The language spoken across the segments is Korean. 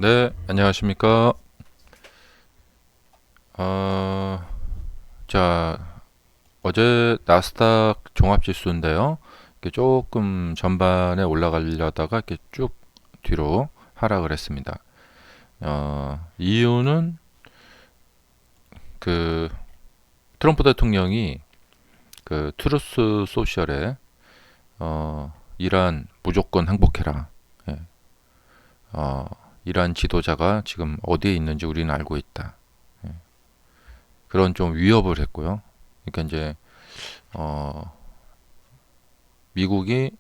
네, 안녕하십니까. 어, 자, 어제 나스닥 종합지수인데요. 이렇게 조금 전반에 올라가려다가 이렇게 쭉 뒤로 하락을 했습니다. 이유는 그 트럼프 대통령이 그 트루스 소셜에 이란 무조건 항복해라. 예, 어, 이란 지도자가 지금 어디에 있는지 우리는 알고 있다. 그런 좀 위협을 했고요. 그러니까 이제 어, 미국이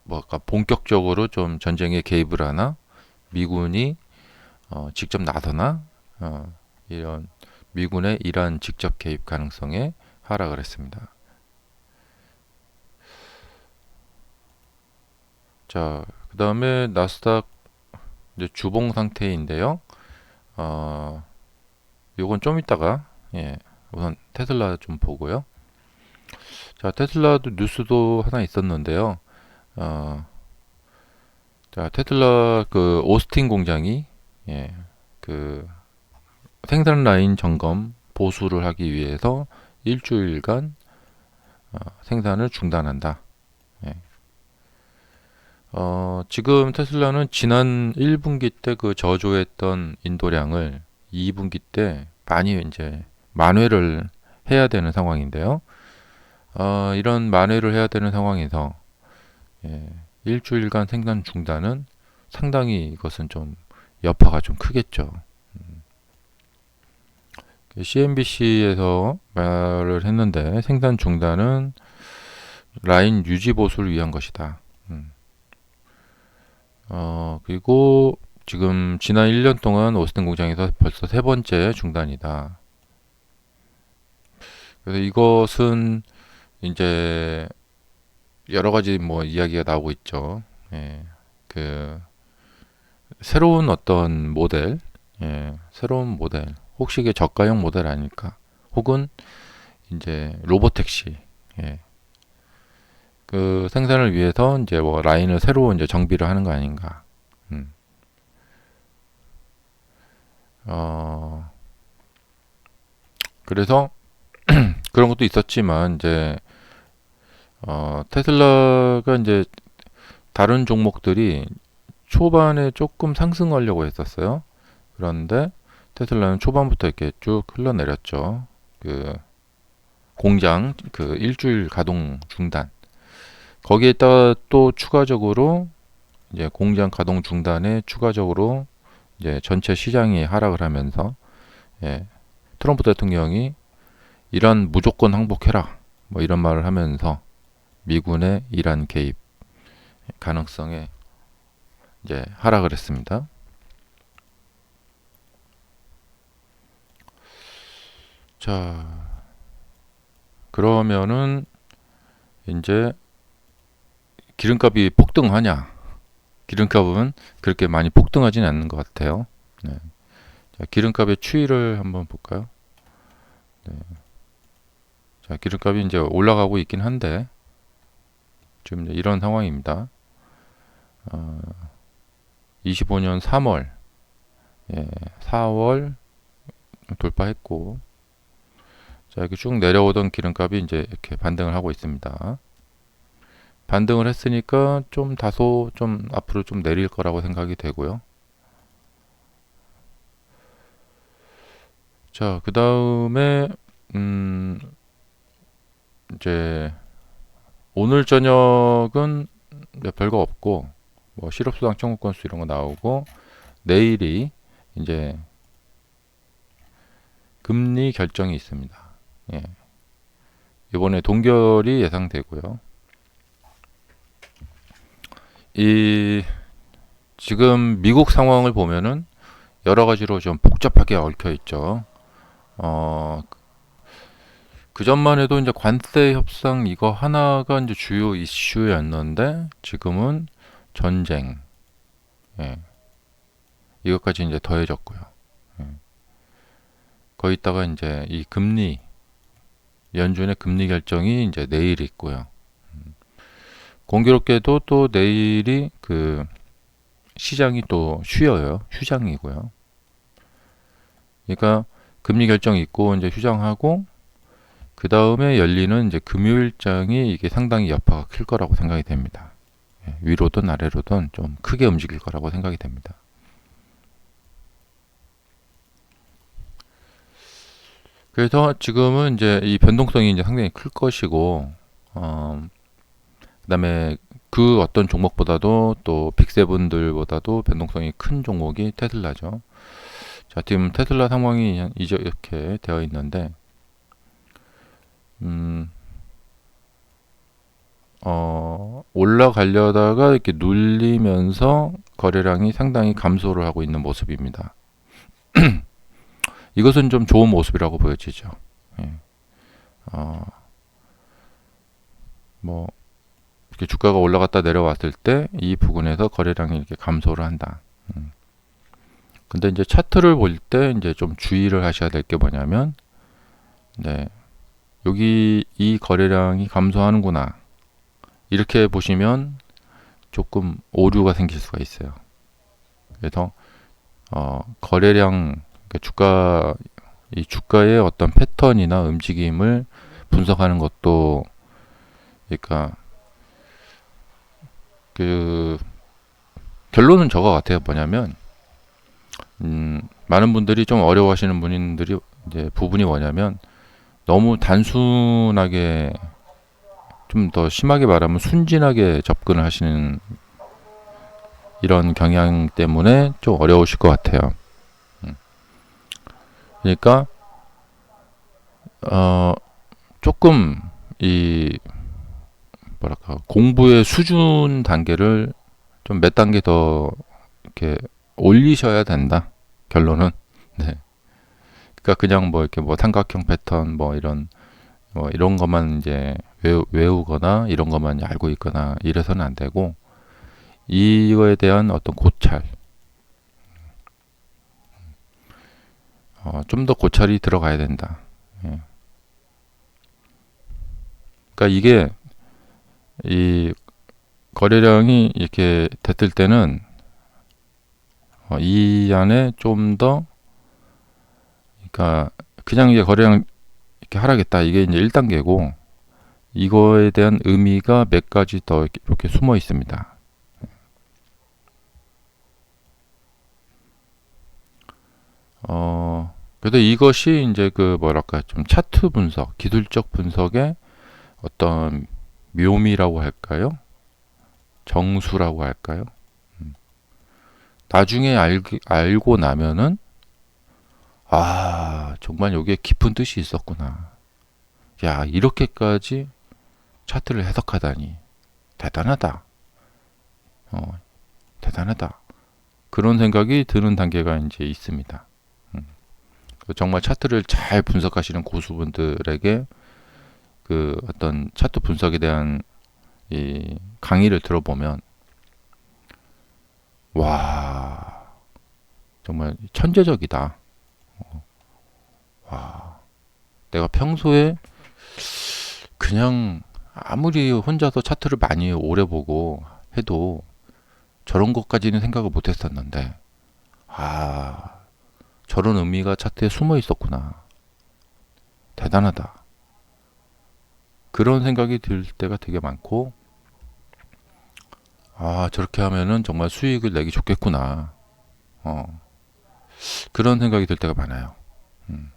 뭐가 본격적으로 좀 전쟁에 개입을 하나 미군이 직접 나서나 이런 미군의 이란 직접 개입 가능성에 하락을 했습니다. 자, 그 다음에 나스닥 이제 주봉 상태인데요. 어, 요건 좀 이따가 우선 테슬라 좀 보고요. 자, 테슬라도 뉴스도 하나 있었는데요. 어, 자, 테슬라 그 오스틴 공장이 그 생산 라인 점검 보수를 하기 위해서 일주일간 생산을 중단한다. 예. 지금 테슬라는 지난 1분기 때 그 저조했던 인도량을 2분기 때 많이 이제 만회를 해야 되는 상황인데요. 이런 만회를 해야 되는 상황에서 예, 일주일간 생산 중단은 상당히 이것은 좀 여파가 좀 크겠죠. CNBC에서 말을 했는데 생산 중단은 라인 유지 보수를 위한 것이다. 음. 그리고 지금 지난 1년 동안 오스틴 공장에서 벌써 세 번째 중단이다. 그래서 이것은 이제 여러 가지 뭐 이야기가 나오고 있죠. 예, 그 새로운 어떤 모델, 새로운 모델, 혹시 이게 저가형 모델 아닐까? 혹은 이제 로보택시, 예, 그 생산을 위해서 이제 뭐 라인을 새로 이제 정비를 하는 거 아닌가? 음. 어, 그래서 그런 것도 있었지만 이제 테슬라가 이제 다른 종목들이 초반에 조금 상승하려고 했었어요. 그런데 테슬라는 초반부터 이렇게 쭉 흘러내렸죠. 그 공장 그 일주일 가동 중단. 거기에다가 또 추가적으로 이제 공장 가동 중단에 추가적으로 이제 전체 시장이 하락을 하면서 예, 트럼프 대통령이 이란 무조건 항복해라 뭐 이런 말을 하면서 미군의 이란 개입 가능성에 이제 하락을 했습니다. 자, 그러면은 이제 기름값이 폭등하냐? 기름값은 그렇게 많이 폭등하지는 않는 것 같아요. 네. 자, 기름값의 추이를 한번 볼까요? 네. 자, 기름값이 이제 올라가고 있긴 한데 지금 이제 이런 상황입니다. 어, 25년 3월, 4월 돌파했고, 자, 이렇게 쭉 내려오던 기름값이 이제 이렇게 반등을 하고 있습니다. 반등을 했으니까 좀 다소 좀 앞으로 좀 내릴 거라고 생각이 되고요. 자, 그 다음에 음, 이제 오늘 저녁은 별거 없고 뭐 실업수당 청구 건수 이런 거 나오고 내일이 이제 금리 결정이 있습니다. 예. 이번에 동결이 예상되고요. 이 지금 미국 상황을 보면은 여러 가지로 좀 복잡하게 얽혀 있죠. 어, 그 전만 해도 이제 관세 협상 이거 하나가 이제 주요 이슈였는데 지금은 전쟁, 예, 이것까지 이제 더해졌고요. 예. 거기다가 이제 이 금리 연준의 금리 결정이 이제 내일 있고요. 공교롭게도 또 내일이 그 시장이 또 쉬어요. 휴장이고요. 그러니까 금리 결정이 있고 이제 휴장하고 그 다음에 열리는 이제 금요일장이 이게 상당히 여파가 클 거라고 생각이 됩니다. 위로든 아래로든 좀 크게 움직일 거라고 생각이 됩니다. 그래서 지금은 이제 이 변동성이 이제 상당히 클 것이고, 그다음에 그 어떤 종목보다도 또 빅세븐들보다도 변동성이 큰 종목이 테슬라죠. 자, 지금 테슬라 상황이 이제 이렇게 되어 있는데, 음, 올라가려다가 이렇게 눌리면서 거래량이 상당히 감소를 하고 있는 모습입니다. 이것은 좀 좋은 모습이라고 보여지죠. 예. 뭐 이렇게 주가가 올라갔다 내려왔을 때 이 부분에서 거래량이 이렇게 감소를 한다. 근데 이제 차트를 볼 때 이제 좀 주의를 하셔야 될 게 뭐냐면, 네, 여기 이 거래량이 감소하는구나. 이렇게 보시면 조금 오류가 생길 수가 있어요. 그래서 거래량, 그러니까 이 주가의 어떤 패턴이나 움직임을 분석하는 것도, 그러니까 그 결론은 저거 같아요. 뭐냐면, 많은 분들이 좀 어려워하시는 분들이 이제 부분이 뭐냐면, 너무 단순하게, 좀 더 심하게 말하면 순진하게 접근을 하시는 이런 경향 때문에 좀 어려우실 것 같아요. 그러니까 조금 이 뭐랄까 공부의 수준 단계를 좀 몇 단계 더 이렇게 올리셔야 된다. 결론은. 네. 그러니까 그냥 뭐 이렇게 뭐 삼각형 패턴 뭐 이런 것만 이제 외우거나 이런 것만 알고 있거나 이래서는 안 되고, 이거에 대한 어떤 고찰, 좀 더 고찰이 들어가야 된다. 예. 그러니까 이게 이 거래량이 이렇게 됐을 때는 이 안에 좀 더, 그러니까 그냥 이게 거래량 이렇게 하락했다, 이게 이제 1단계고 이거에 대한 의미가 몇 가지 더 이렇게 숨어 있습니다. 그래서 이것이 이제 그 뭐랄까 좀 차트 분석, 기술적 분석의 어떤 묘미라고 할까요? 정수라고 할까요? 나중에 알고 나면은, 정말 여기에 깊은 뜻이 있었구나. 야, 이렇게까지 차트를 해석하다니 대단하다. 어, 대단하다. 그런 생각이 드는 단계가 이제 있습니다. 정말 차트를 잘 분석하시는 고수분들에게 그 어떤 차트 분석에 대한 이 강의를 들어보면, 와, 정말 천재적이다. 와, 내가 평소에 그냥 아무리 혼자서 차트를 많이 오래 보고 해도 저런 것까지는 생각을 못 했었는데, 아, 저런 의미가 차트에 숨어 있었구나. 대단하다. 그런 생각이 들 때가 되게 많고, 저렇게 하면은 정말 수익을 내기 좋겠구나. 그런 생각이 들 때가 많아요. 음.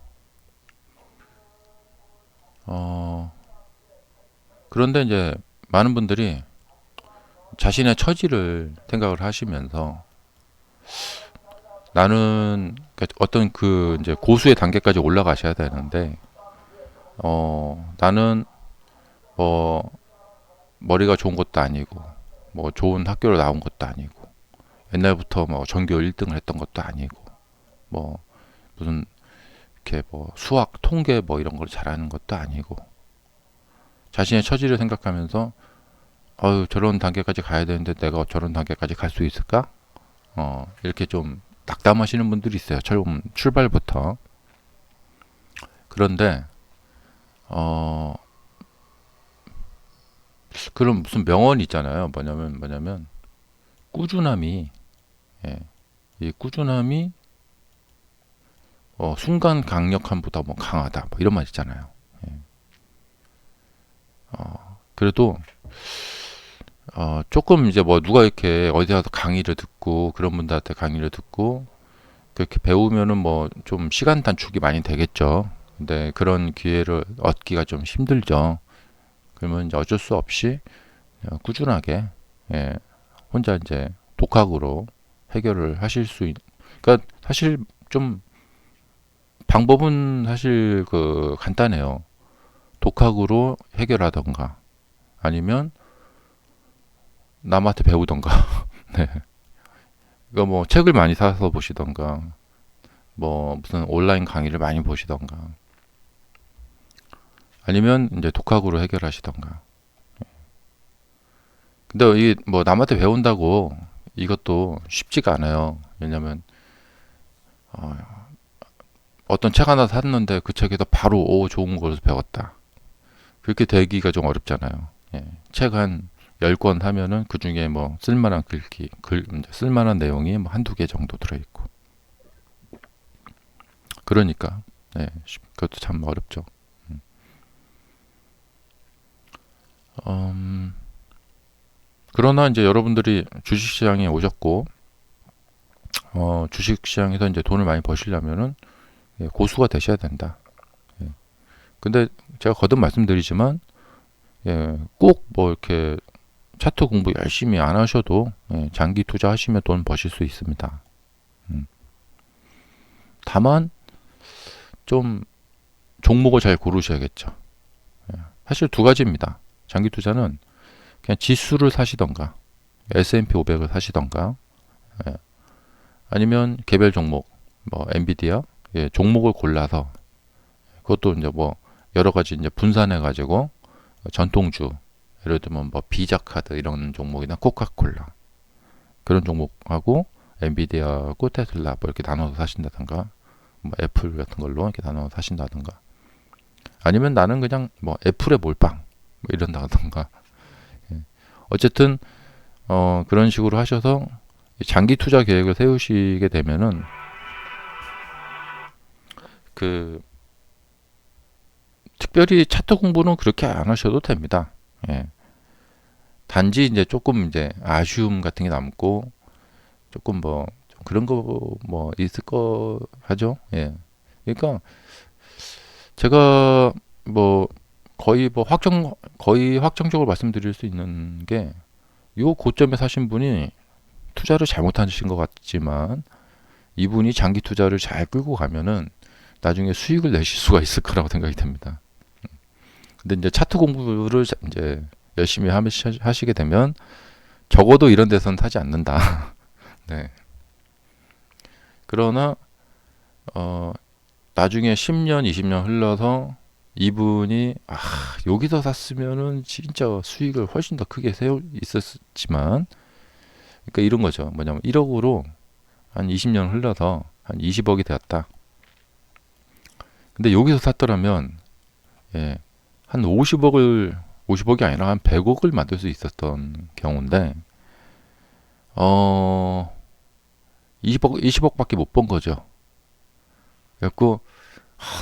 어, 그런데 이제 많은 분들이 자신의 처지를 생각을 하시면서, 나는 그러니까 어떤 그 이제 고수의 단계까지 올라가셔야 되는데, 나는 뭐 머리가 좋은 것도 아니고 뭐 좋은 학교를 나온 것도 아니고 옛날부터 뭐 전교 1등을 했던 것도 아니고 뭐 무슨 이렇게 뭐 수학, 통계 뭐 이런 걸 잘하는 것도 아니고, 자신의 처지를 생각하면서 저런 단계까지 가야 되는데 내가 저런 단계까지 갈 수 있을까? 이렇게 좀 낙담하시는 분들이 있어요. 처음 출발부터. 그런데 어, 그런 무슨 명언이 있잖아요. 뭐냐면 꾸준함이 예. 이 꾸준함이 순간 강력함보다 뭐 강하다 뭐 이런 말 있잖아요. 예. 그래도 조금 이제 뭐 누가 이렇게 어디 가서 강의를 듣고 그런 분들한테 강의를 듣고 그렇게 배우면은 뭐 좀 시간 단축이 많이 되겠죠. 근데 그런 기회를 얻기가 좀 힘들죠. 그러면 이제 어쩔 수 없이 꾸준하게, 예, 혼자 이제 독학으로 해결을 하실 수 그러니까 사실 좀 방법은 사실 그 간단해요. 독학으로 해결하던가 아니면 남한테 배우던가. 네. 그러니까 뭐 책을 많이 사서 보시던가 뭐 무슨 온라인 강의를 많이 보시던가 아니면 이제 독학으로 해결하시던가. 근데 이게 뭐 남한테 배운다고 이것도 쉽지가 않아요. 왜냐면 어, 어떤 책 하나 샀는데 그 책에서 바로 좋은 걸 배웠다. 그렇게 되기가 좀 어렵잖아요. 예. 책 한 10권 사면은 그 중에 뭐 쓸만한 쓸만한 내용이 뭐 한두 개 정도 들어있고. 그러니까, 예, 그것도 참 어렵죠. 음. 음, 그러나 이제 여러분들이 주식시장에 오셨고, 주식시장에서 이제 돈을 많이 버시려면은 예, 고수가 되셔야 된다. 예. 근데 제가 거듭 말씀드리지만, 예, 꼭 뭐 이렇게 차트 공부 열심히 안 하셔도 예, 장기 투자하시면 돈 버실 수 있습니다. 음. 다만 좀 종목을 잘 고르셔야겠죠. 예. 사실 두 가지입니다. 장기 투자는 그냥 지수를 사시던가 S&P 500을 사시던가 예. 아니면 개별 종목 뭐 엔비디아 예, 종목을 골라서 그것도 이제 뭐 여러 가지 이제 분산해 가지고 전통주 예를 들면 뭐 비자 카드 이런 종목이나 코카콜라 그런 종목하고 엔비디아하고 테슬라 뭐 이렇게 나눠서 사신다든가 뭐 애플 같은 걸로 이렇게 나눠서 사신다든가 아니면 나는 그냥 뭐 애플의 몰빵 뭐 이런다든가 예. 어쨌든 그런 식으로 하셔서 장기 투자 계획을 세우시게 되면은 그 특별히 차트 공부는 그렇게 안 하셔도 됩니다. 예. 단지 이제 조금 이제 아쉬움 같은 게 남고 조금 뭐 그런 거 뭐 있을 거 하죠. 예. 그러니까 제가 뭐 거의 확정적으로 말씀드릴 수 있는 게 요 고점에 사신 분이 투자를 잘못하신 것 같지만 이분이 장기 투자를 잘 끌고 가면은 나중에 수익을 내실 수가 있을 거라고 생각이 됩니다. 근데 이제 차트 공부를 이제 열심히 하시게 되면 적어도 이런 데서는 사지 않는다. 네. 그러나 나중에 10년, 20년 흘러서 이분이 여기서 샀으면은 진짜 수익을 훨씬 더 크게 세울 있었지만 그러니까 이런 거죠. 뭐냐면 1억으로 한 20년 흘러서 한 20억이 되었다. 근데 여기서 샀더라면 예, 한 50억이 아니라 한 100억을 만들 수 있었던 경우인데 20억밖에 못 번 거죠. 그래갖고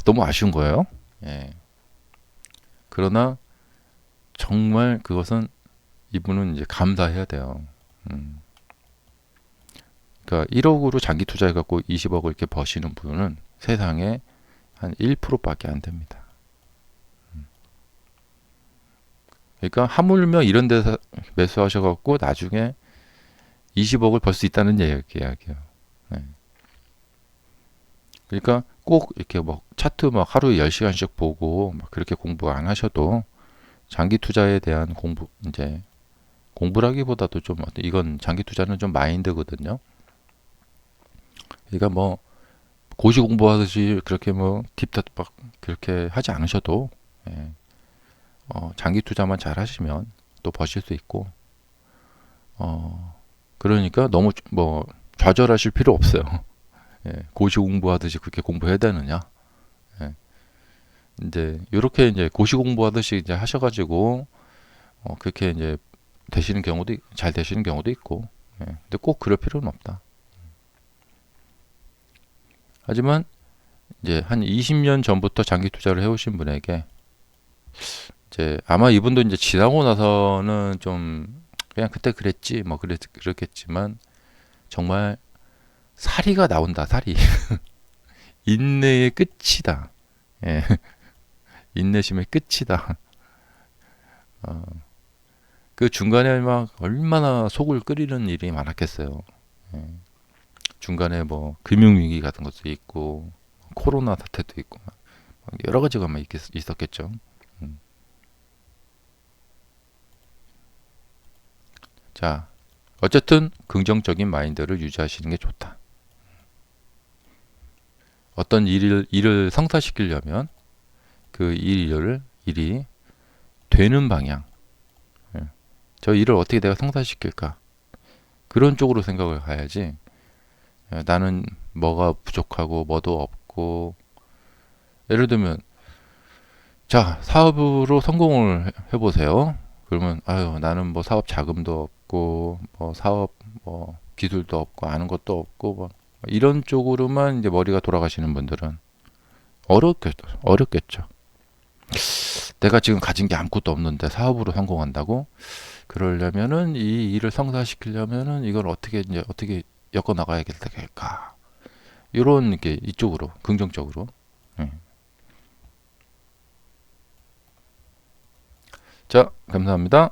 너무 아쉬운 거예요. 예. 그러나 정말 그것은 이분은 이제 감사해야 돼요. 그러니까 1억으로 장기 투자해갖고 20억을 이렇게 버시는 분은 세상에 한 1%밖에 안 됩니다. 그러니까 하물며 이런 데서 매수하셔갖고 나중에 20억을 벌 수 있다는 이야기예요. 네. 그러니까 꼭 이렇게 뭐 차트 막 하루에 10시간씩 보고 막 그렇게 공부 안 하셔도 장기 투자에 대한 이제 공부라기보다도 좀 이건 장기 투자는 좀 마인드거든요. 그러니까 뭐 고시 공부하듯이 그렇게 뭐 딥답 막 그렇게 하지 않으셔도 예, 장기 투자만 잘 하시면 또 버실 수 있고 그러니까 너무 뭐 좌절하실 필요 없어요. 예, 고시 공부하듯이 그렇게 공부해야 되느냐? 예, 이제 이렇게 이제 고시 공부하듯이 이제 하셔가지고 그렇게 이제 잘 되시는 경우도 있고, 예, 근데 꼭 그럴 필요는 없다. 하지만 이제 한 20년 전부터 장기 투자를 해오신 분에게 이제 아마 이분도 이제 지나고 나서는 좀 그냥 그때 그랬지 뭐 그렇겠지만 정말 사리가 나온다. 사리. 인내의 끝이다. 예. 인내심의 끝이다. 어, 그 중간에 막 얼마나 속을 끓이는 일이 많았겠어요. 예. 중간에 뭐 금융위기 같은 것도 있고 코로나 사태도 있고 막 여러 가지가 막 있었겠죠. 음. 자, 어쨌든 긍정적인 마인드를 유지하시는 게 좋다. 어떤 일을 성사시키려면 그 일이 되는 방향. 예. 저 일을 어떻게 내가 성사시킬까? 그런 쪽으로 생각을 가야지. 예, 나는 뭐가 부족하고 뭐도 없고 예를 들면 자 사업으로 성공을 해보세요. 그러면 아유 나는 뭐 사업 자금도 없고 뭐 사업 뭐 기술도 없고 아는 것도 없고 뭐 이런 쪽으로만 이제 머리가 돌아가시는 분들은 어렵겠죠. 내가 지금 가진 게 아무것도 없는데 사업으로 성공한다고? 그러려면은 이 일을 성사시키려면은 이걸 어떻게 엮어 나가야겠다. 이런 게 이쪽으로 긍정적으로. 예. 자, 감사합니다.